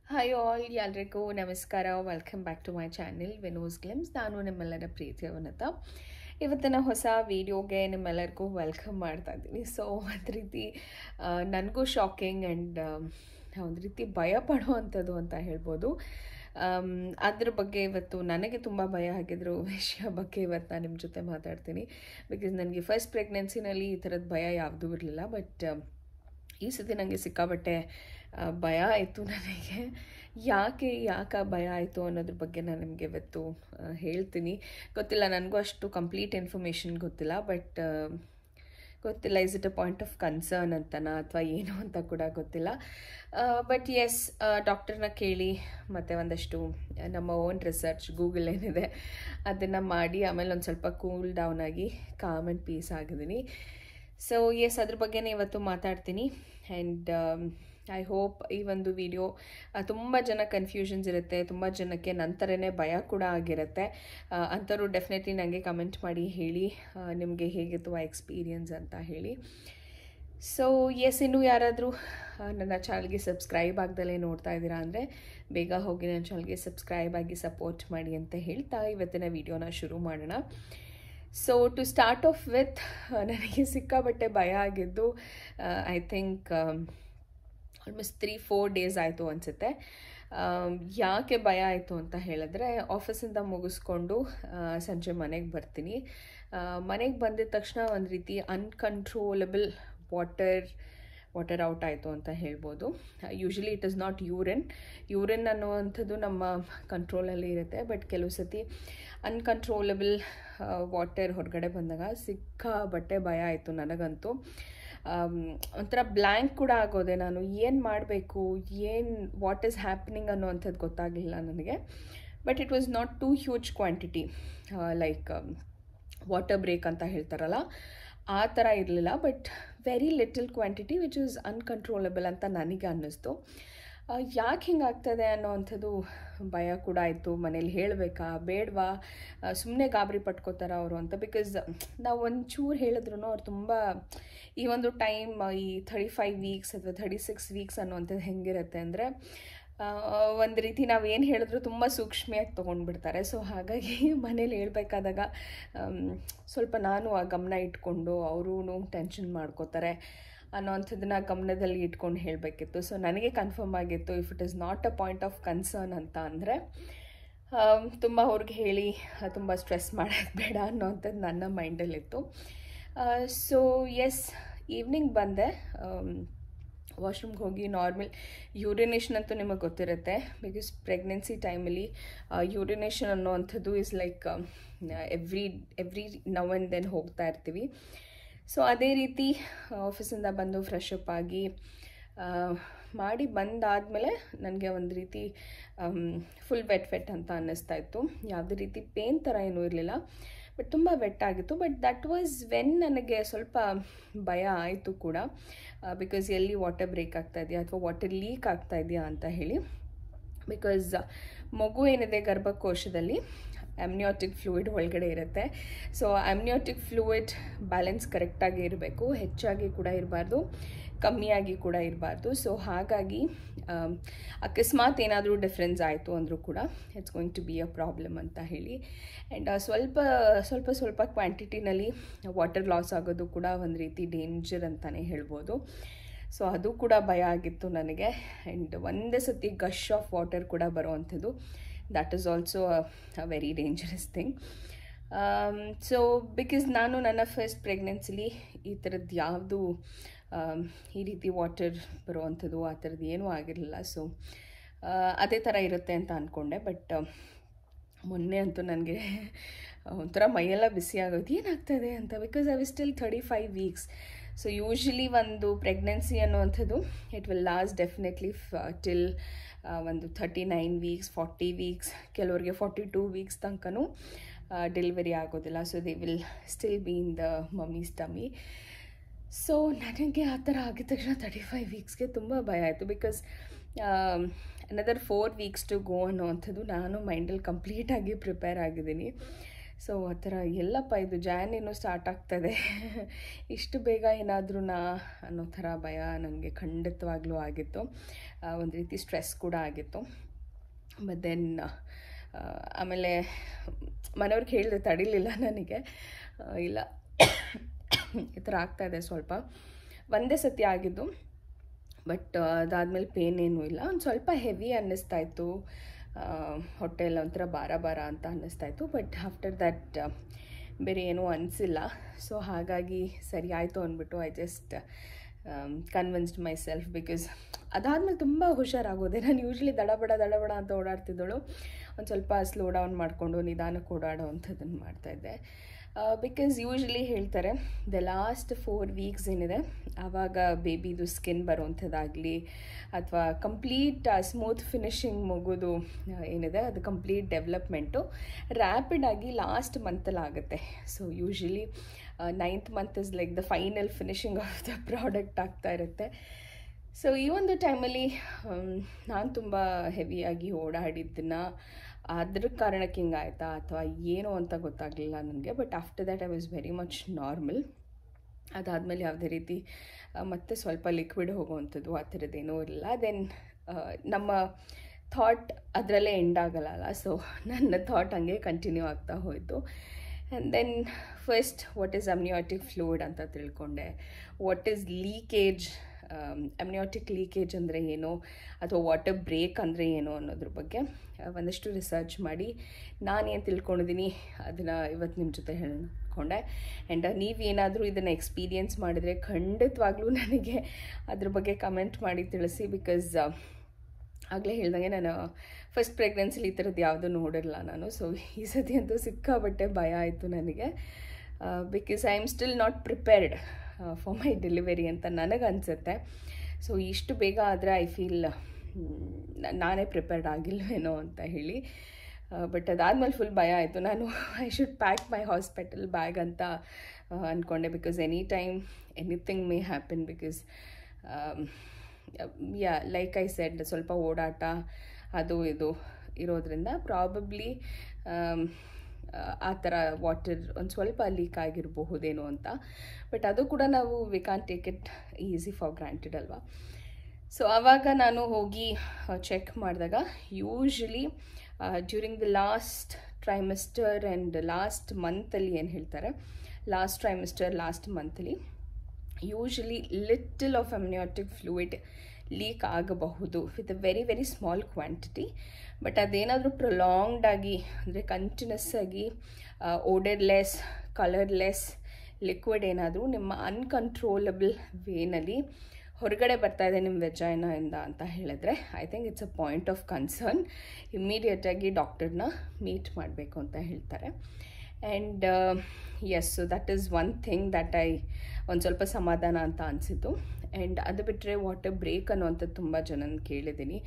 Hi all, ಎಲ್ರಿಗೂ ನಮಸ್ಕಾರ. Welcome back to my channel Vino's glimpse. ನಾನು ನಿಮ್ಮೆಲ್ಲರ ಪ್ರೀತಿಯ ವನತ. ಇವತ್ತಿನ ಹೊಸ ವೀಡಿಯೋಗೆ ನಿಮ್ಮೆಲ್ಲರಿಗೂ ವೆಲ್ಕಮ್ ಮಾಡ್ತಾ ಇದ್ದೀನಿ. ಸೊ ಒಂದು ರೀತಿ ನನಗೂ ಶಾಕಿಂಗ್ ಆ್ಯಂಡ್ ಒಂದು ರೀತಿ ಭಯ ಪಡುವಂಥದ್ದು ಅಂತ ಹೇಳ್ಬೋದು. ಅದ್ರ ಬಗ್ಗೆ ಇವತ್ತು ನನಗೆ ತುಂಬ ಭಯ ಆಗಿರೋ ವಿಷಯ ಬಗ್ಗೆ ಇವತ್ತು ನಾನು ನಿಮ್ಮ ಜೊತೆ ಮಾತಾಡ್ತೀನಿ. ಬಿಕಾಸ್ ನನಗೆ ಫಸ್ಟ್ ಪ್ರೆಗ್ನೆನ್ಸಿನಲ್ಲಿ ಈ ಥರದ ಭಯ ಯಾವುದೂ ಇರಲಿಲ್ಲ. ಬಟ್ ಈ ಸತಿ ನನಗೆ ಸಿಕ್ಕಾಬಟ್ಟೆ ಭಯ ಆಯಿತು. ನನಗೆ ಯಾಕೆ ಭಯ ಆಯಿತು ಅನ್ನೋದ್ರ ಬಗ್ಗೆ ನಾನು ನಿಮಗೆ ಇವತ್ತು ಹೇಳ್ತೀನಿ. ಗೊತ್ತಿಲ್ಲ, ನನಗೂ ಅಷ್ಟು ಕಂಪ್ಲೀಟ್ ಇನ್ಫಾರ್ಮೇಷನ್ ಗೊತ್ತಿಲ್ಲ. ಬಟ್ ಗೊತ್ತಿಲ್ಲ, is it a point of concern ಅಂತನಾ ಅಥವಾ ಏನು ಅಂತ ಕೂಡ ಗೊತ್ತಿಲ್ಲ. ಬಟ್ ಎಸ್, ಡಾಕ್ಟರ್ನ ಕೇಳಿ ಮತ್ತು ಒಂದಷ್ಟು ನಮ್ಮ ಓನ್ ರಿಸರ್ಚ್ ಗೂಗಲ್ ಏನಿದೆ ಅದನ್ನು ಮಾಡಿ ಆಮೇಲೆ ಒಂದು ಸ್ವಲ್ಪ ಕೂಲ್ ಡೌನ್ ಆಗಿ ಕಾಮ್ ಆ್ಯಂಡ್ ಪೀಸ್ ಆಗಿದ್ದೀನಿ. ಸೊ ಎಸ್, ಅದ್ರ ಬಗ್ಗೆನೇ ಇವತ್ತು ಮಾತಾಡ್ತೀನಿ. ಆ್ಯಂಡ್ ಐ ಹೋಪ್ ಈ ಒಂದು ವಿಡಿಯೋ ತುಂಬ ಜನ ಕನ್ಫ್ಯೂಷನ್ಸ್ ಇರುತ್ತೆ, ತುಂಬ ಜನಕ್ಕೆ ನಂತರನೇ ಭಯ ಕೂಡ ಆಗಿರುತ್ತೆ. ಅಂಥವ್ರು ಡೆಫಿನೆಟ್ಲಿ ನನಗೆ ಕಮೆಂಟ್ ಮಾಡಿ ಹೇಳಿ ನಿಮಗೆ ಹೇಗಿತ್ತು ಆ ಎಕ್ಸ್ಪೀರಿಯನ್ಸ್ ಅಂತ ಹೇಳಿ. ಸೊ ಎಸ್, ಇನ್ನೂ ಯಾರಾದರೂ ನನ್ನ ಚಾನಲ್ಗೆ ಸಬ್ಸ್ಕ್ರೈಬ್ ಆಗ್ದಲೇ ನೋಡ್ತಾ ಇದ್ದೀರಾ ಅಂದರೆ ಬೇಗ ಹೋಗಿ ನನ್ನ ಚಾನಲ್ಗೆ ಸಬ್ಸ್ಕ್ರೈಬ್ ಆಗಿ ಸಪೋರ್ಟ್ ಮಾಡಿ ಅಂತ ಹೇಳ್ತಾ ಇವತ್ತಿನ ವಿಡಿಯೋನ ಶುರು ಮಾಡೋಣ. So to start off with, ನನಗೆ ಸಿಕ್ಕಾಬಟ್ಟೆ ಭಯ ಆಗಿದ್ದು ಐ ಥಿಂಕ್ ಆಲ್ಮೋಸ್ಟ್ 3-4 ಡೇಸ್ ಆಯಿತು ಅನಿಸುತ್ತೆ. ಯಾಕೆ ಭಯ ಆಯಿತು ಅಂತ ಹೇಳಿದ್ರೆ, ಆಫೀಸಿಂದ ಮುಗಿಸ್ಕೊಂಡು ಸಂಜೆ ಮನೆಗೆ ಬರ್ತೀನಿ. ಮನೆಗೆ ಬಂದಿದ ತಕ್ಷಣ ಒಂದು ರೀತಿ ಅನ್ಕಂಟ್ರೋಲಬಲ್ ವಾಟರ್ ಔಟ್ ಆಯಿತು ಅಂತ ಹೇಳ್ಬೋದು. Usually it is not urine ಅನ್ನುವಂಥದ್ದು ನಮ್ಮ ಕಂಟ್ರೋಲಲ್ಲಿ ಇರುತ್ತೆ. ಬಟ್ ಕೆಲವು ಸತಿ ಅನ್ಕಂಟ್ರೋಲಬಲ್ ವಾಟರ್ ಹೊರಗಡೆ ಬಂದಾಗ ಸಿಕ್ಕಾಬಟ್ಟೆ ಭಯ ಆಯಿತು ನನಗಂತೂ. ಒಂಥರ ಬ್ಲ್ಯಾಂಕ್ ಕೂಡ ಆಗೋದೆ. ನಾನು ಏನು ಮಾಡಬೇಕು, ವಾಟ್ ಈಸ್ ಹ್ಯಾಪ್ನಿಂಗ್ ಅನ್ನೋವಂಥದ್ದು ಗೊತ್ತಾಗಲಿಲ್ಲ ನನಗೆ. But it was not too huge quantity, like water break ಅಂತ ಹೇಳ್ತಾರಲ್ಲ ಆ ಥರ ಇರಲಿಲ್ಲ. But very little quantity which is uncontrollable ಅಂತ ನನಗೆ ಅನ್ನಿಸ್ತು. ಯಾಕೆ ಹಿಂಗಾಗ್ತದೆ ಅನ್ನೋವಂಥದ್ದು ಭಯ ಕೂಡ ಆಯಿತು. ಮನೇಲಿ ಹೇಳಬೇಕಾ ಬೇಡವಾ, ಸುಮ್ಮನೆ ಗಾಬರಿ ಪಟ್ಕೋತಾರ ಅವರು ಅಂತ. ಬಿಕಾಸ್ ನಾವು ಒಂಚೂರು ಹೇಳಿದ್ರು ಅವ್ರು ತುಂಬ ಈ ಒಂದು ಟೈಮ್, ಈ 35 ವೀಕ್ಸ್ ಅಥವಾ 36 ವೀಕ್ಸ್ ಅನ್ನುವಂಥದ್ದು ಹೆಂಗಿರುತ್ತೆ ಅಂದರೆ, ಒಂದು ರೀತಿ ನಾವು ಏನು ಹೇಳಿದ್ರು ತುಂಬ ಸೂಕ್ಷ್ಮೆಯಾಗಿ ತೊಗೊಂಡ್ಬಿಡ್ತಾರೆ. ಸೊ ಹಾಗಾಗಿ ಮನೇಲಿ ಹೇಳ್ಬೇಕಾದಾಗ ಸ್ವಲ್ಪ ನಾನು ಆ ಗಮನ ಇಟ್ಕೊಂಡು ಅವರೂ ಟೆನ್ಷನ್ ಮಾಡ್ಕೋತಾರೆ ಅನ್ನೋವಂಥದ್ದನ್ನ ಗಮನದಲ್ಲಿ ಇಟ್ಕೊಂಡು ಹೇಳಬೇಕಿತ್ತು. ಸೊ ನನಗೆ ಕನ್ಫರ್ಮ್ ಆಗಿತ್ತು, if it is not a point of concern ಅಂತ ಅಂದರೆ ತುಂಬ ಅವ್ರಿಗೆ ಹೇಳಿ ತುಂಬ ಸ್ಟ್ರೆಸ್ ಮಾಡೋದು ಬೇಡ ಅನ್ನೋವಂಥದ್ದು ನನ್ನ ಮೈಂಡಲ್ಲಿತ್ತು. ಸೊ ಎಸ್, ಈವ್ನಿಂಗ್ ಬಂದೆ. ವಾಶ್ರೂಮ್ಗೆ ಹೋಗಿ ನಾರ್ಮಲ್ ಯೂರಿನೇಷನ್ ಅಂತೂ ನಿಮಗೆ ಗೊತ್ತಿರುತ್ತೆ. ಬಿಕಾಸ್ ಪ್ರೆಗ್ನೆನ್ಸಿ ಟೈಮಲ್ಲಿ ಯೂರಿನೇಷನ್ ಅನ್ನೋವಂಥದ್ದು is like every now and then ಹೋಗ್ತಾ ಇರ್ತೀವಿ. ಸೊ ಅದೇ ರೀತಿ ಆಫೀಸಿಂದ ಬಂದು ಫ್ರೆಶ್ ಅಪ್ ಆಗಿ ಮಾಡಿ ಬಂದಾದಮೇಲೆ ನನಗೆ ಒಂದು ರೀತಿ ಫುಲ್ ವೆಟ್ ಅಂತ ಅನ್ನಿಸ್ತಾ ಇತ್ತು. ಯಾವುದೇ ರೀತಿ ಪೇನ್ ಥರ ಏನೂ ಇರಲಿಲ್ಲ, ಬಟ್ ತುಂಬ ವೆಟ್ಟಾಗಿತ್ತು. ಬಟ್ ದಟ್ ವಾಸ್ ವೆನ್ ನನಗೆ ಸ್ವಲ್ಪ ಭಯ ಆಯಿತು ಕೂಡ. ಬಿಕಾಸ್ ಎಲ್ಲಿ ವಾಟರ್ ಬ್ರೇಕ್ ಆಗ್ತಾಯಿದೆಯಾ ಅಥವಾ ವಾಟರ್ ಲೀಕ್ ಆಗ್ತಾಯಿದೆಯಾ ಅಂತ ಹೇಳಿ. ಬಿಕಾಸ್ ಮಗು ಏನಿದೆ ಗರ್ಭಕೋಶದಲ್ಲಿ ಅಮ್ನಿಯೋಟಿಕ್ ಫ್ಲೂಯಿಡ್ ಒಳಗಡೆ ಇರುತ್ತೆ. ಸೊ ಅಮ್ನಿಯೋಟಿಕ್ ಫ್ಲೂಯಿಡ್ ಬ್ಯಾಲೆನ್ಸ್ ಕರೆಕ್ಟಾಗಿ ಇರಬೇಕು, ಹೆಚ್ಚಾಗಿ ಕೂಡ ಇರಬಾರ್ದು, ಕಮ್ಮಿಯಾಗಿ ಕೂಡ ಇರಬಾರ್ದು. ಸೊ ಹಾಗಾಗಿ ಅಕಸ್ಮಾತ್ ಏನಾದರೂ ಡಿಫ್ರೆನ್ಸ್ ಆಯಿತು ಅಂದರೂ ಕೂಡ it's going to be a problem ಅಂತ ಹೇಳಿ. ಆ್ಯಂಡ್ ಸ್ವಲ್ಪ ಕ್ವಾಂಟಿಟಿನಲ್ಲಿ ವಾಟರ್ ಲಾಸ್ ಆಗೋದು ಕೂಡ ಒಂದು ರೀತಿ ಡೇಂಜರ್ ಅಂತಲೇ ಹೇಳ್ಬೋದು. ಸೊ ಅದು ಕೂಡ ಭಯ ಆಗಿತ್ತು ನನಗೆ. ಆ್ಯಂಡ್ ಒಂದೇ ಸತಿ ಗಶ್ ಆಫ್ ವಾಟರ್ ಕೂಡ ಬರೋವಂಥದ್ದು, that is also a very dangerous thing. So because ನಾನು ನನ್ನ ಫಸ್ಟ್ ಪ್ರೆಗ್ನೆನ್ಸಿಲಿ ಈ ಥರದ್ದು ಯಾವುದು ಈ ರೀತಿ ವಾಟರ್ ಬರುವಂಥದ್ದು ಆ ಥರದ್ದು ಏನೂ ಆಗಿರಲಿಲ್ಲ. ಸೊ ಅದೇ ಥರ ಇರುತ್ತೆ ಅಂತ ಅಂದ್ಕೊಂಡೆ. ಬಟ್ ಮೊನ್ನೆ ಅಂತೂ ನನಗೆ ಒಂಥರ ಮೈಯೆಲ್ಲ ಬಿಸಿ ಆಗೋದು, ಏನಾಗ್ತದೆ ಅಂತ. Because I was still 35 weeks. So usually ಒಂದು ಪ್ರೆಗ್ನೆನ್ಸಿ ಅನ್ನುವಂಥದ್ದು it will last definitely till ಒಂದು 39 ವೀಕ್ಸ್, 40 ವೀಕ್ಸ್, ಕೆಲವರಿಗೆ 42 ವೀಕ್ಸ್ ತನಕನೂ ಡೆಲಿವರಿ ಆಗೋದಿಲ್ಲ. So they will still be in the mummies tummy. So ನನಗೆ ಆ ಥರ ಆಗಿದ ತಕ್ಷಣ 35 ವೀಕ್ಸ್ಗೆ ತುಂಬ ಭಯ ಆಯಿತು. Because another 4 weeks to go ಅನ್ನೋವಂಥದ್ದು ನಾನು ಮೈಂಡಲ್ಲಿ ಕಂಪ್ಲೀಟಾಗಿ ಪ್ರಿಪೇರ್ ಆಗಿದ್ದೀನಿ. ಸೊ ಆ ಥರ ಎಲ್ಲಪ್ಪ ಇದು ಜಾನ್ ಏನೋ ಸ್ಟಾರ್ಟ್ ಆಗ್ತದೆ ಇಷ್ಟು ಬೇಗ ಏನಾದ್ರೂ ಅನ್ನೋ ಥರ ಭಯ ನನಗೆ ಖಂಡಿತವಾಗ್ಲೂ ಆಗಿತ್ತು. ಒಂದು ರೀತಿ ಸ್ಟ್ರೆಸ್ ಕೂಡ ಆಗಿತ್ತು. ಬಟ್ ದೆನ್ ಆಮೇಲೆ ಮನೆಯವ್ರಿಗೆ ಹೇಳಿದೆ, ತಡಿಲಿಲ್ಲ ನನಗೆ, ಇಲ್ಲ ಈ ಥರ ಆಗ್ತಾಯಿದೆ ಸ್ವಲ್ಪ. ಒಂದೇ ಸತಿ ಆಗಿದ್ದು, ಬಟ್ ಅದಾದಮೇಲೆ ಪೇನ್ ಏನೂ ಇಲ್ಲ. ಒಂದು ಸ್ವಲ್ಪ ಹೆವಿ ಅನ್ನಿಸ್ತಾಯಿತ್ತು, ಹೊಟ್ಟೆ ಎಲ್ಲ ಒಂಥರ ಭಾರ ಅಂತ ಅನ್ನಿಸ್ತಾಯಿತ್ತು. ಬಟ್ ಆಫ್ಟರ್ ದ್ಯಾಟ್ ಬೇರೆ ಏನೂ ಅನಿಸಿಲ್ಲ. ಸೊ ಹಾಗಾಗಿ ಸರಿ ಆಯಿತು ಅಂದ್ಬಿಟ್ಟು I just convinced my self. Because ಅದಾದಮೇಲೆ ತುಂಬ ಹುಷಾರಾಗೋದೆ. ನಾನು ಯೂಶ್ವಲಿ ದಡಬಡ ಅಂತ ಓಡಾಡ್ತಿದ್ದಳು. ಒಂದು ಸ್ವಲ್ಪ ಸ್ಲೋ ಡೌನ್ ಮಾಡಿಕೊಂಡು ನಿಧಾನಕ್ಕೆ ಓಡಾಡೋ ಅಂಥದ್ದನ್ನು ಮಾಡ್ತಾಯಿದ್ದೆ. ಬಿಕಾಸ್ ಯೂಶ್ವಲಿ ಹೇಳ್ತಾರೆ ದ ಲಾಸ್ಟ್ 4 ವೀಕ್ಸ್ ಏನಿದೆ ಆವಾಗ ಬೇಬಿದು ಸ್ಕಿನ್ ಬರೋವಂಥದ್ದಾಗಲಿ ಅಥವಾ ಕಂಪ್ಲೀಟ್ ಸ್ಮೂತ್ ಫಿನಿಶಿಂಗ್ ಮುಗೋದು ಏನಿದೆ ಅದು ಕಂಪ್ಲೀಟ್ ಡೆವಲಪ್ಮೆಂಟು ರ್ಯಾಪಿಡಾಗಿ ಲಾಸ್ಟ್ ಮಂತಲ್ಲಿ ಆಗುತ್ತೆ. So usually 9th month is like the final finishing of the product ಆಗ್ತಾ ಇರುತ್ತೆ. ಸೊ ಈ ಒಂದು ಟೈಮಲ್ಲಿ ನಾನು ತುಂಬ ಹೆವಿಯಾಗಿ ಓಡಾಡಿದ್ದನ್ನು ಅದ್ರ ಕಾರಣಕ್ಕೆ ಹಿಂಗಾಯ್ತಾ ಅಥವಾ ಏನೋ ಅಂತ ಗೊತ್ತಾಗಲಿಲ್ಲ ನನಗೆ. But after that I was very much normal. ಅದಾದಮೇಲೆ ಯಾವುದೇ ರೀತಿ ಮತ್ತೆ ಸ್ವಲ್ಪ ಲಿಕ್ವಿಡ್ ಹೋಗುವಂಥದ್ದು ಆ ಥರದ್ದೇನೂ ಇರಲಿಲ್ಲ. ದೆನ್ ನಮ್ಮ ಥಾಟ್ ಅದರಲ್ಲೇ ಎಂಡ್ ಆಗಲ್ಲ. ಸೊ ನನ್ನ ಥಾಟ್ ಹಂಗೆ ಕಂಟಿನ್ಯೂ ಆಗ್ತಾ ಹೋಯಿತು. And then first what is amniotic fluid ಅಂತ ತಿಳ್ಕೊಂಡೆ. What is leakage, amniotic leakage ಅಂದರೆ ಏನು ಅಥವಾ ವಾಟರ್ ಬ್ರೇಕ್ ಅಂದರೆ ಏನು ಅನ್ನೋದ್ರ ಬಗ್ಗೆ ಒಂದಷ್ಟು ರಿಸರ್ಚ್ ಮಾಡಿ ನಾನೇನು ತಿಳ್ಕೊಂಡಿದ್ದೀನಿ ಅದನ್ನು ಇವತ್ತು ನಿಮ್ಮ ಜೊತೆ ಹೇಳ್ಕೊಂಡೆ. ಆ್ಯಂಡ್ ನೀವೇನಾದರೂ ಇದನ್ನು ಎಕ್ಸ್ಪೀರಿಯೆನ್ಸ್ ಮಾಡಿದರೆ ಖಂಡಿತವಾಗ್ಲೂ ನನಗೆ ಅದ್ರ ಬಗ್ಗೆ ಕಮೆಂಟ್ ಮಾಡಿ ತಿಳಿಸಿ. ಬಿಕಾಸ್ ಆಗಲೇ ಹೇಳ್ದಂಗೆ ನಾನು ಫಸ್ಟ್ ಪ್ರೆಗ್ನೆನ್ಸಿಲಿ ಈ ಥರದ್ದು ಯಾವುದೂ ನೋಡಿರಲ್ಲ ನಾನು. ಸೊ ಈ ಸತಿ ಅಂತೂ ಸಿಕ್ಕಾಬಟ್ಟೆ ಭಯ ಆಯಿತು ನನಗೆ. Because I am still not prepared for my delivery ಅಂತ ನನಗನ್ಸುತ್ತೆ. ಸೊ ಇಷ್ಟು ಬೇಗ ಆದರೆ ಐ ಫೀಲ್ ನಾನೇ ಪ್ರಿಪೇರ್ಡ್ ಆಗಿಲ್ವೇನೋ ಅಂತ ಹೇಳಿ. ಬಟ್ ಅದಾದಮೇಲೆ ಫುಲ್ ಭಯ ಆಯಿತು. ನಾನು I should pack my hospital bag ಅಂತ ಅಂದ್ಕೊಂಡೆ. Because any time anything may happen. Because like I said ಸ್ವಲ್ಪ ಓಡಾಟ ಅದು ಇದು ಇರೋದ್ರಿಂದ ಪ್ರಾಬಬ್ಲಿ ಆ ಥರ ವಾಟರ್ ಒಂದು ಸ್ವಲ್ಪ ಲೀಕ್ ಆಗಿರಬಹುದೇನೋ ಅಂತ. ಬಟ್ ಅದು ಕೂಡ ನಾವು we can take it easy for granted ಅಲ್ವಾ. ಸೊ ಆವಾಗ ನಾನು ಹೋಗಿ ಚೆಕ್ ಮಾಡಿದಾಗ usually during the last trimester and last ಮಂತಲ್ಲಿ ಏನು ಹೇಳ್ತಾರೆ, ಲಾಸ್ಟ್ ಟ್ರೈಮೆಸ್ಟರ್ ಲಾಸ್ಟ್ ಮಂತಲ್ಲಿ usually little of amniotic fluid leak ಆಗಬಹುದು with a very very small quantity. But ಅದೇನಾದರೂ ಪ್ರೊಲಾಂಗ್ಡ್ ಆಗಿ ಅಂದರೆ ಕಂಟಿನ್ಯೂಸ್ ಆಗಿ ಓಡರ್ಲೆಸ್ ಕಲರ್ಲೆಸ್ ಲಿಕ್ವಿಡ್ ಏನಾದರೂ ನಿಮ್ಮ ಅನ್ಕಂಟ್ರೋಲಬಲ್ ವೇನಲ್ಲಿ ಹೊರಗಡೆ ಬರ್ತಾಯಿದೆ ನಿಮ್ಮ ವೆಜೈನಾಯಿಂದ ಅಂತ ಹೇಳಿದ್ರೆ I think it's a point of concern. ಇಮ್ಮಿಡಿಯೇಟಾಗಿ ಡಾಕ್ಟರ್ನ ಮೀಟ್ ಮಾಡಬೇಕು ಅಂತ ಹೇಳ್ತಾರೆ. And yes, so that is one thing that I ಒಂದು ಸ್ವಲ್ಪ ಸಮಾಧಾನ ಅಂತ ಅನಿಸಿತು. ಆ್ಯಂಡ್ ಅದು ಬಿಟ್ಟರೆ ವಾಟರ್ ಬ್ರೇಕ್ ಅನ್ನುವಂಥದ್ದು ತುಂಬ ಜನನ ಕೇಳಿದ್ದೀನಿ.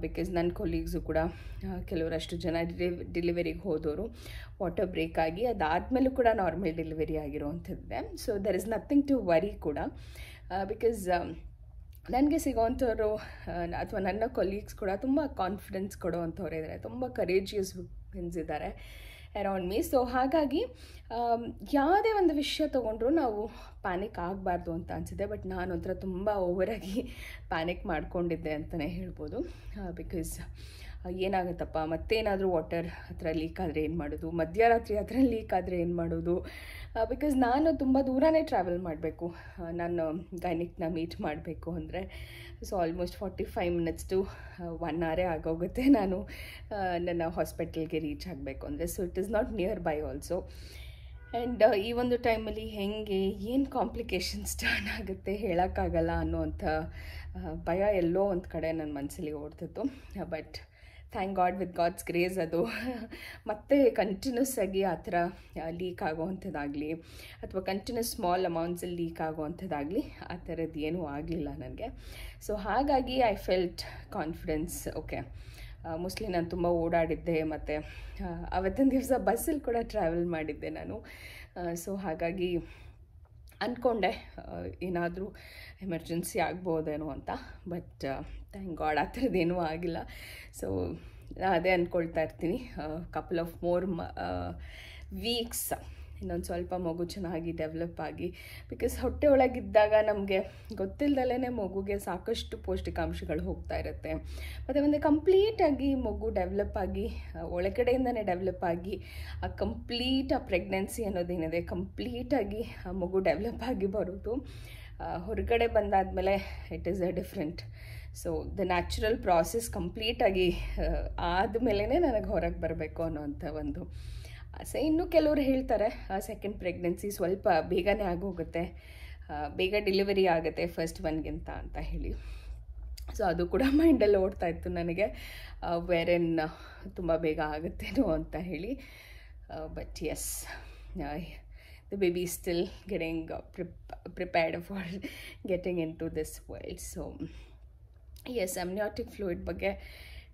ಬಿಕಾಸ್ ನನ್ನ ಕೊಲೀಗ್ಸು ಕೂಡ ಕೆಲವರಷ್ಟು ಜನ ಡೆಲಿವರಿಗೆ ಹೋದವರು ವಾಟರ್ ಬ್ರೇಕ್ ಆಗಿ ಅದಾದಮೇಲೂ ಕೂಡ ನಾರ್ಮಲ್ ಡೆಲಿವರಿ ಆಗಿರೋವಂಥದ್ದೇ. So there is nothing to worry ಕೂಡ. ಬಿಕಾಸ್ ನನಗೆ ಸಿಗೋವಂಥವ್ರು ಅಥವಾ ನನ್ನ ಕೊಲೀಗ್ಸ್ ಕೂಡ ತುಂಬ ಕಾನ್ಫಿಡೆನ್ಸ್ ಕೊಡೋವಂಥವ್ರು ಇದ್ದಾರೆ, ತುಂಬ ಕರೇಜಿಯಸ್ ವುಮೆನ್ಸ್ ಇದ್ದಾರೆ ಅರೌಂಡ್ ಮೀ. ಸೊ ಹಾಗಾಗಿ ಯಾವುದೇ ಒಂದು ವಿಷಯ ತೊಗೊಂಡ್ರೂ ನಾವು ಪ್ಯಾನಿಕ್ ಆಗಬಾರ್ದು ಅಂತ ಅನಿಸಿದೆ. ಬಟ್ ನಾನು ಒಂಥರ ತುಂಬ ಓವರಾಗಿ ಪ್ಯಾನಿಕ್ ಮಾಡ್ಕೊಂಡಿದ್ದೆ ಅಂತಲೇ ಹೇಳ್ಬೋದು. ಬಿಕಾಸ್ ಏನಾಗುತ್ತಪ್ಪ ಮತ್ತೇನಾದರೂ ವಾಟರ್ ಹತ್ರ ಲೀಕ್ ಆದರೆ ಏನು ಮಾಡೋದು, ಮಧ್ಯರಾತ್ರಿ ಹತ್ರ ಲೀಕ್ ಆದರೆ ಏನು ಮಾಡೋದು. ಬಿಕಾಸ್ ನಾನು ತುಂಬ ದೂರನೇ ಟ್ರಾವೆಲ್ ಮಾಡಬೇಕು ನಾನು ಗೈನಿಕ್ನ ಮೀಟ್ ಮಾಡಬೇಕು ಅಂದರೆ. So almost 45 minutes to 1 hour ಆಗೋಗುತ್ತೆ ನಾನು ನನ್ನ ಹಾಸ್ಪಿಟಲ್ಗೆ ರೀಚ್ ಆಗಬೇಕು ಅಂದರೆ. So it is not near by also. And ಈ ಒಂದು ಟೈಮಲ್ಲಿ ಹೆಂಗೆ ಏನು ಕಾಂಪ್ಲಿಕೇಶನ್ಸ್ ಟರ್ನ್ ಆಗುತ್ತೆ ಹೇಳೋಕ್ಕಾಗಲ್ಲ ಅನ್ನೋವಂಥ ಭಯ ಎಲ್ಲೋ ಒಂದು ಕಡೆ ನನ್ನ ಮನಸ್ಸಲ್ಲಿ ಓಡ್ತಿತ್ತು. But thank God, with God's grace ಅದು ಮತ್ತೆ ಕಂಟಿನ್ಯೂಸ್ ಆಗಿ ಆ ಥರ ಲೀಕ್ ಆಗೋವಂಥದ್ದಾಗಲಿ ಅಥವಾ ಕಂಟಿನ್ಯೂಸ್ ಸ್ಮಾಲ್ ಅಮೌಂಟ್ಸಲ್ಲಿ ಲೀಕ್ ಆಗೋವಂಥದ್ದಾಗಲಿ ಆ ಥರದ್ದು ಏನೂ ಆಗಲಿಲ್ಲ ನನಗೆ. ಸೊ ಹಾಗಾಗಿ I felt confidence. Okay, mostly ನಾನು ತುಂಬ ಓಡಾಡಿದ್ದೆ ಮತ್ತು ಅವತ್ತಿನ ದಿವಸ ಬಸ್ಸಲ್ಲಿ ಕೂಡ ಟ್ರಾವೆಲ್ ಮಾಡಿದ್ದೆ ನಾನು. ಸೊ ಹಾಗಾಗಿ ಅಂದ್ಕೊಂಡೆ ಏನಾದರೂ ಎಮರ್ಜೆನ್ಸಿ ಆಗ್ಬೋದೇನೋ ಅಂತ. ಬಟ್ ಥ್ಯಾಂಕ್ ಗಾಡ್ ಆ ಥರದ್ದೇನೂ ಆಗಿಲ್ಲ. ಸೊ ಅದೇ ಅಂದ್ಕೊಳ್ತಾ ಇರ್ತೀನಿ, ಕಪಲ್ ಆಫ್ ಮೋರ್ ವೀಕ್ಸ್ ಇನ್ನೊಂದು ಸ್ವಲ್ಪ ಮಗು ಚೆನ್ನಾಗಿ ಡೆವಲಪ್ ಆಗಿ, ಬಿಕಾಸ್ ಹೊಟ್ಟೆ ಒಳಗಿದ್ದಾಗ ನಮಗೆ ಗೊತ್ತಿಲ್ಲದಲೇ ಮಗುಗೆ ಸಾಕಷ್ಟು ಪೌಷ್ಟಿಕಾಂಶಗಳು ಹೋಗ್ತಾ ಇರುತ್ತೆ. ಮತ್ತು ಒಂದು ಕಂಪ್ಲೀಟಾಗಿ ಮಗು ಡೆವಲಪ್ ಆಗಿ ಒಳಗಡೆಯಿಂದನೇ ಡೆವಲಪ್ ಆಗಿ ಆ ಪ್ರೆಗ್ನೆನ್ಸಿ ಅನ್ನೋದೇನಿದೆ ಕಂಪ್ಲೀಟಾಗಿ ಆ ಮಗು ಡೆವಲಪ್ ಆಗಿ ಬರೋದು ಹೊರಗಡೆ ಬಂದಾದಮೇಲೆ it is a different. So the natural process ಕಂಪ್ಲೀಟಾಗಿ ಆದಮೇಲೆ ನನಗೆ ಹೊರಗೆ ಬರಬೇಕು ಅನ್ನೋವಂಥ ಒಂದು ಆಸೆ. ಇನ್ನು ಕೆಲವರು ಹೇಳ್ತಾರೆ ಸೆಕೆಂಡ್ ಪ್ರೆಗ್ನೆನ್ಸಿ ಸ್ವಲ್ಪ ಬೇಗನೆ ಆಗೋಗುತ್ತೆ, ಬೇಗ ಡೆಲಿವರಿ ಆಗುತ್ತೆ ಫಸ್ಟ್ ಒನ್ಗಿಂತ ಅಂತ ಹೇಳಿ. ಸೊ ಅದು ಕೂಡ ಮೈಂಡಲ್ಲಿ ಓಡ್ತಾ ಇತ್ತು ನನಗೆ, ವೇರೆನ್ ತುಂಬ ಬೇಗ ಆಗುತ್ತೇನೋ ಅಂತ ಹೇಳಿ. But yes, the baby is still getting prepared for getting into this world. So yes, amniotic fluid ಬಗ್ಗೆ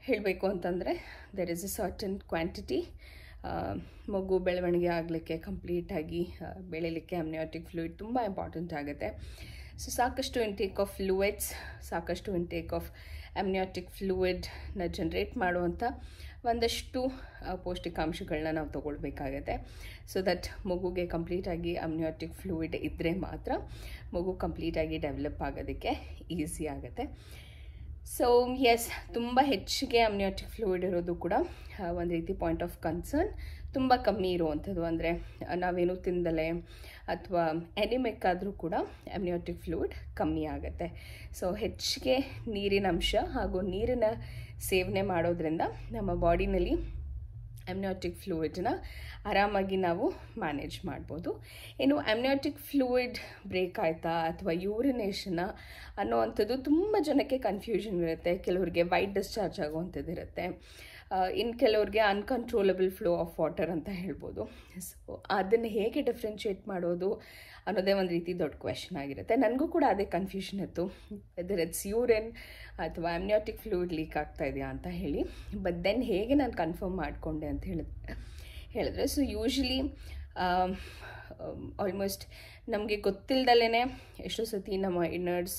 ಹೇಳಬೇಕು ಅಂತಂದರೆ there is a certain quantity. ಮಗು ಬೆಳವಣಿಗೆ ಆಗಲಿಕ್ಕೆ ಕಂಪ್ಲೀಟಾಗಿ ಬೆಳೀಲಿಕ್ಕೆ amniotic fluid ತುಂಬ ಇಂಪಾರ್ಟೆಂಟ್ ಆಗುತ್ತೆ. ಸೊ ಸಾಕಷ್ಟು ಇಂಟೇಕ್ ಆಫ್ ಫ್ಲೂಯಿಡ್ಸ್, ಸಾಕಷ್ಟು ಇಂಟೇಕ್ ಆಫ್ amniotic fluidನ ಜನ್ರೇಟ್ ಮಾಡುವಂಥ ಒಂದಷ್ಟು ಪೌಷ್ಟಿಕಾಂಶಗಳನ್ನ ನಾವು ತೊಗೊಳ್ಬೇಕಾಗತ್ತೆ. ಸೊ ದಟ್ ಮಗುಗೆ ಕಂಪ್ಲೀಟಾಗಿ amniotic fluid ಇದ್ದರೆ ಮಾತ್ರ ಮಗು ಕಂಪ್ಲೀಟಾಗಿ ಡೆವಲಪ್ ಆಗೋದಕ್ಕೆ ಈಸಿ ಆಗುತ್ತೆ. ಸೊ ಎಸ್, ತುಂಬ ಹೆಚ್ಚಿಗೆ amniotic fluid ಇರೋದು ಕೂಡ ಒಂದು ರೀತಿ ಪಾಯಿಂಟ್ ಆಫ್ ಕನ್ಸರ್ನ್. ತುಂಬ ಕಮ್ಮಿ ಇರುವಂಥದ್ದು ಅಂದರೆ ನಾವೇನು ತಿಂದಲೇ ಅಥವಾ ಎನಿಮಿಕ್ ಆದರೂ ಕೂಡ amniotic fluid ಕಮ್ಮಿ ಆಗುತ್ತೆ. ಸೊ ಹೆಚ್ಚಿಗೆ ನೀರಿನ ಅಂಶ ಹಾಗೂ ನೀರಿನ ಸೇವನೆ ಮಾಡೋದ್ರಿಂದ ನಮ್ಮ ಬಾಡಿನಲ್ಲಿ amniotic fluidನ ಆರಾಮಾಗಿ ನಾವು ಮ್ಯಾನೇಜ್ ಮಾಡ್ಬೋದು. ಇನ್ನು amniotic fluid ಬ್ರೇಕ್ ಆಯಿತಾ ಅಥವಾ ಯೂರಿನೇಷನ್ನ ಅನ್ನೋವಂಥದ್ದು ತುಂಬ ಜನಕ್ಕೆ ಕನ್ಫ್ಯೂಷನ್ ಇರುತ್ತೆ. ಕೆಲವರಿಗೆ ವೈಟ್ ಡಿಸ್ಚಾರ್ಜ್ ಆಗುವಂಥದ್ದು ಇರುತ್ತೆ, ಇನ್ನು ಕೆಲವ್ರಿಗೆ ಅನ್ಕಂಟ್ರೋಲಬಲ್ ಫ್ಲೋ ಆಫ್ ವಾಟರ್ ಅಂತ ಹೇಳ್ಬೋದು. ಸೊ ಅದನ್ನು ಹೇಗೆ ಡಿಫ್ರೆನ್ಷಿಯೇಟ್ ಮಾಡೋದು ಅನ್ನೋದೇ ಒಂದು ರೀತಿ ದೊಡ್ಡ ಕ್ವೆಶನ್ ಆಗಿರುತ್ತೆ. ನನಗೂ ಕೂಡ ಅದೇ ಕನ್ಫ್ಯೂಷನ್ ಇತ್ತು, ವೆದರ್ ಇಟ್ಸ್ ಯೂರಿನ್ ಅಥವಾ amniotic fluid ಲೀಕ್ ಆಗ್ತಾ ಇದೆಯಾ ಅಂತ ಹೇಳಿ. ಬಟ್ ದೆನ್ ಹೇಗೆ ನಾನು ಕನ್ಫರ್ಮ್ ಮಾಡಿಕೊಂಡೆ ಅಂತ ಹೇಳಿದ್ರೆ ಸೊ ಯೂಶ್ವಲಿ ಆಲ್ಮೋಸ್ಟ್ ನಮಗೆ ಗೊತ್ತಿಲ್ಲದಲೇ ಎಷ್ಟೋ ಸತಿ ನಮ್ಮ ಇನ್ನರ್ಸ್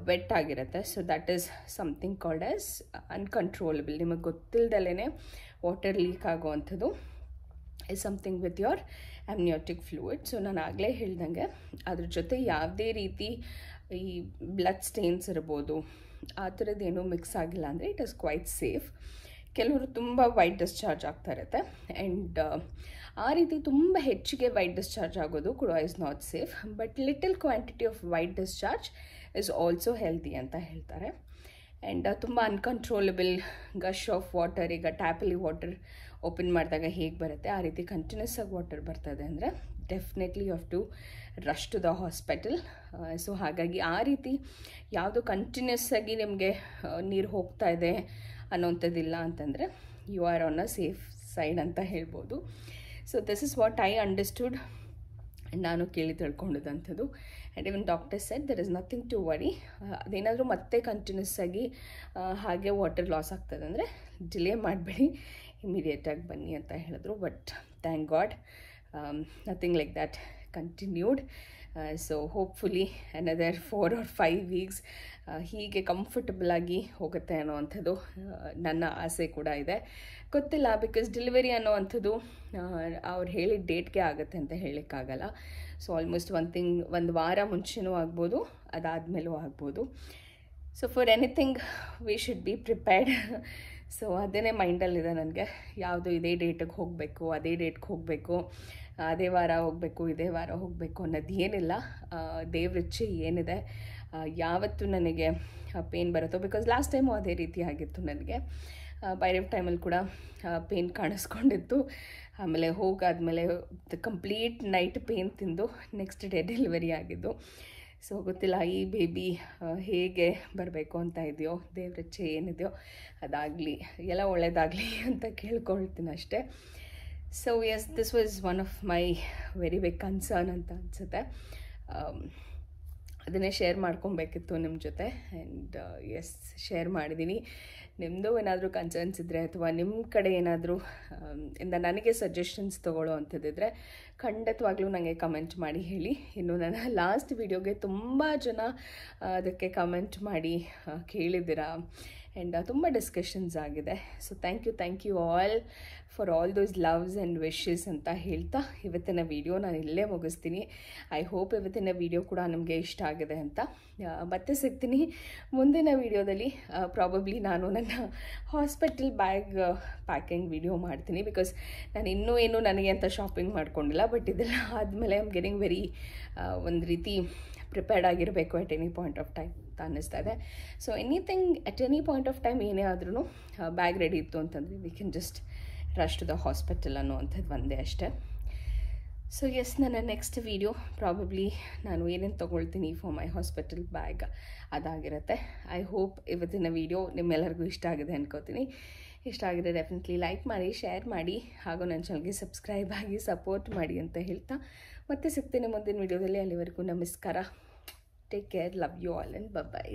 ವೆಟ್ ಆಗಿರುತ್ತೆ. So that is something called as uncontrollable. ನಿಮಗೆ ಗೊತ್ತಿಲ್ಲದಲೇ ವಾಟರ್ ಲೀಕ್ ಆಗೋವಂಥದ್ದು is something with your amniotic fluid. So ನಾನು ಆಗಲೇ ಹೇಳ್ದಂಗೆ ಅದ್ರ ಜೊತೆ ಯಾವುದೇ ರೀತಿ ಈ ಬ್ಲಡ್ ಸ್ಟೇನ್ಸ್ ಇರ್ಬೋದು ಆ ಥರದ್ದೇನೂ ಮಿಕ್ಸ್ ಆಗಿಲ್ಲ ಅಂದರೆ ಇಟ್ ಈಸ್ ಕ್ವೈಟ್ ಸೇಫ್. ಕೆಲವರು ತುಂಬ ವೈಟ್ ಡಿಸ್ಚಾರ್ಜ್ ಆಗ್ತಾ ಇರುತ್ತೆ, ಆ್ಯಂಡ್ ಆ ರೀತಿ ತುಂಬ ಹೆಚ್ಚಿಗೆ ವೈಟ್ ಡಿಸ್ಚಾರ್ಜ್ ಆಗೋದು ಕೂಡ is not safe. But little quantity of white discharge is also healthy ಅಂತ ಹೇಳ್ತಾರೆ. ಆ್ಯಂಡ್ ತುಂಬ ಅನ್ಕಂಟ್ರೋಲಬಲ್ ಗಶ್ ಆಫ್ ವಾಟರ್, ಈಗ ಟ್ಯಾಪಲ್ಲಿ ವಾಟರ್ ಓಪನ್ ಮಾಡಿದಾಗ ಹೇಗೆ ಬರುತ್ತೆ ಆ ರೀತಿ ಕಂಟಿನ್ಯೂಸ್ ಆಗಿ ವಾಟರ್ ಬರ್ತದೆ ಅಂದರೆ definitely you have to rush to the hospital. So ಹಾಗಾಗಿ ಆ ರೀತಿ ಯಾವುದು ಕಂಟಿನ್ಯೂಸ್ ಆಗಿ ನಿಮಗೆ ನೀರು ಹೋಗ್ತಾ ಇದೆ ಅನ್ನೋಂಥದ್ದಿಲ್ಲ ಅಂತಂದರೆ you are on a safe side ಅಂತ ಹೇಳ್ಬೋದು. So this is what I understood, ನಾನು ಕೇಳಿ ತಿಳ್ಕೊಂಡಿದ್ದಂಥದ್ದು. And even doctor said there is nothing to worry. ಅದೇನಾದರೂ ಮತ್ತೆ ಕಂಟಿನ್ಯೂಸ್ ಆಗಿ ಹಾಗೆ ವಾಟರ್ ಲಾಸ್ ಆಗ್ತದೆ ಅಂದರೆ ಡಿಲೇ ಮಾಡಬೇಡಿ, ಇಮಿಡಿಯೇಟಾಗಿ ಬನ್ನಿ ಅಂತ ಹೇಳಿದ್ರು. But thank god nothing like that continued. So hopefully another 4 or 5 weeks ಹೀಗೆ ಕಂಫರ್ಟಬಲಾಗಿ ಹೋಗುತ್ತೆ ಅನ್ನೋವಂಥದ್ದು ನನ್ನ ಆಸೆ ಕೂಡ ಇದೆ. ಗೊತ್ತಿಲ್ಲ, ಬಿಕಾಸ್ ಡೆಲಿವರಿ ಅನ್ನೋವಂಥದ್ದು ಅವ್ರು ಹೇಳಿದ ಡೇಟ್ಗೆ ಆಗುತ್ತೆ ಅಂತ ಹೇಳೋಕ್ಕಾಗಲ್ಲ. ಸೊ ಆಲ್ಮೋಸ್ಟ್ ಒಂದು ವಾರ ಮುಂಚೆನೂ ಆಗ್ಬೋದು, ಅದಾದಮೇಲೂ ಆಗ್ಬೋದು. So for anything we should be prepared. So ಅದನ್ನೇ ಮೈಂಡಲ್ಲಿದೆ ನನಗೆ, ಯಾವುದು ಇದೇ ಡೇಟಿಗೆ ಹೋಗಬೇಕು, ಅದೇ ಡೇಟ್ಗೆ ಹೋಗಬೇಕು, ಅದೇ ವಾರ ಹೋಗಬೇಕು, ಇದೇ ವಾರ ಹೋಗಬೇಕು ಅನ್ನೋದು ಏನಿಲ್ಲ. ದೇವ್ರಿಚ್ಛೆ ಏನಿದೆ, ಯಾವತ್ತು ನನಗೆ ಪೇನ್ ಬರುತ್ತೋ, ಬಿಕಾಸ್ ಲಾಸ್ಟ್ ಟೈಮು ಅದೇ ರೀತಿ ಆಗಿತ್ತು ನನಗೆ. ಪೈರವ್ ಟೈಮಲ್ಲಿ ಕೂಡ ಪೇನ್ ಕಾಣಿಸ್ಕೊಂಡಿತ್ತು. ಆಮೇಲೆ ಹೋಗಾದ್ಮೇಲೆ ಕಂಪ್ಲೀಟ್ ನೈಟ್ ಪೇನ್ ತಿಂದು ನೆಕ್ಸ್ಟ್ ಡೇ ಡೆಲಿವರಿ ಆಗಿದ್ದು. ಸೊ ಗೊತ್ತಿಲ್ಲ ಈ ಬೇಬಿ ಹೇಗೆ ಬರಬೇಕು ಅಂತ ಇದೆಯೋ, ದೇವ್ರಿಚ್ಛೆ ಏನಿದೆಯೋ ಅದಾಗಲಿ, ಎಲ್ಲ ಒಳ್ಳೆಯದಾಗಲಿ ಅಂತ ಕೇಳ್ಕೊಳ್ತೀನಿ ಅಷ್ಟೇ. So yes, this was one of my very big concern ಅಂತ ಅನಿಸುತ್ತೆ. ಅದನ್ನೇ ಶೇರ್ ಮಾಡ್ಕೊಬೇಕಿತ್ತು ನಿಮ್ಮ ಜೊತೆ. ಆ್ಯಂಡ್ ಎಸ್, ಶೇರ್ ಮಾಡಿದ್ದೀನಿ. ನಿಮ್ಮದು ಏನಾದರೂ ಕನ್ಸರ್ನ್ಸ್ ಇದ್ದರೆ ಅಥವಾ ನಿಮ್ಮ ಕಡೆ ಏನಾದರೂ ಇಂದ ನನಗೆ ಸಜೆಷನ್ಸ್ ತೊಗೊಳ್ಳೋ ಅಂಥದ್ದಿದ್ರೆ ಖಂಡಿತವಾಗ್ಲೂ ನನಗೆ ಕಮೆಂಟ್ ಮಾಡಿ ಹೇಳಿ. ಇನ್ನು ನನ್ನ ಲಾಸ್ಟ್ ವಿಡಿಯೋಗೆ ತುಂಬ ಜನ ಅದಕ್ಕೆ ಕಮೆಂಟ್ ಮಾಡಿ ಕೇಳಿದ್ದೀರಾ. ಆ್ಯಂಡ್ ತುಂಬ ಡಿಸ್ಕಷನ್ಸ್ ಆಗಿದೆ. So thank you all for all those loves and wishes ಅಂತ ಹೇಳ್ತಾ ಇವತ್ತಿನ ವಿಡಿಯೋ ನಾನು ಇಲ್ಲೇ ಮುಗಿಸ್ತೀನಿ. ಐ ಹೋಪ್ ಇವತ್ತಿನ ವಿಡಿಯೋ ಕೂಡ ನಿಮಗೆ ಇಷ್ಟ ಆಗಿದೆ ಅಂತ. ಮತ್ತೆ ಸಿಗ್ತೀನಿ ಮುಂದಿನ ವಿಡಿಯೋದಲ್ಲಿ. ಪ್ರಾಬಬ್ಲಿ ನಾನು ನನ್ನ ಹಾಸ್ಪಿಟಲ್ ಬ್ಯಾಗ್ ಪ್ಯಾಕಿಂಗ್ ವಿಡಿಯೋ ಮಾಡ್ತೀನಿ, ಬಿಕಾಸ್ ನಾನು ಇನ್ನೂ ಏನು ನನಗೆ ಅಂತ ಶಾಪಿಂಗ್ ಮಾಡ್ಕೊಂಡಿಲ್ಲ. ಬಟ್ ಇದೆಲ್ಲ ಆದಮೇಲೆ ಐ ಆಮ್ ಗೆಟಿಂಗ್ ವೆರಿ ಒಂದು ರೀತಿ ಪ್ರಿಪೇರ್ಡ್ ಆಗಿರಬೇಕು at any point of time ಅಂತ ಅನ್ನಿಸ್ತಾ ಇದೆ. So anything at any point of time ಏನೇ ಆದ್ರೂ ಬ್ಯಾಗ್ ರೆಡಿ ಇತ್ತು ಅಂತಂದರೆ we can just rush to the hospital ಅನ್ನುವಂಥದ್ದು ಒಂದೇ ಅಷ್ಟೇ. ಸೊ ಎಸ್, ನನ್ನ ನೆಕ್ಸ್ಟ್ ವಿಡಿಯೋ ಪ್ರಾಬಬ್ಲಿ ನಾನು ಏನೇನು ತೊಗೊಳ್ತೀನಿ ಫಾರ್ ಮೈ ಹಾಸ್ಪಿಟಲ್ ಬ್ಯಾಗ್ ಅದಾಗಿರುತ್ತೆ. ಐ ಹೋಪ್ ಇವತ್ತಿನ ವಿಡಿಯೋ ನಿಮ್ಮೆಲ್ಲರಿಗೂ ಇಷ್ಟ ಆಗಿದೆ ಅನ್ಕೋತೀನಿ. ಇಷ್ಟ ಆಗಿದೆ ಡೆಫಿನೆಟ್ಲಿ ಲೈಕ್ ಮಾಡಿ, ಶೇರ್ ಮಾಡಿ, ಹಾಗೂ ನನ್ನ ಚಾನಲ್ಗೆ ಸಬ್ಸ್ಕ್ರೈಬ್ ಆಗಿ ಸಪೋರ್ಟ್ ಮಾಡಿ ಅಂತ ಹೇಳ್ತಾ ಮತ್ತೆ ಸಿಗ್ತೇನೆ ಮುಂದಿನ ವಿಡಿಯೋದಲ್ಲಿ. ಅಲ್ಲಿವರೆಗೂ ನಮಸ್ಕಾರ. Take care, love you all and by.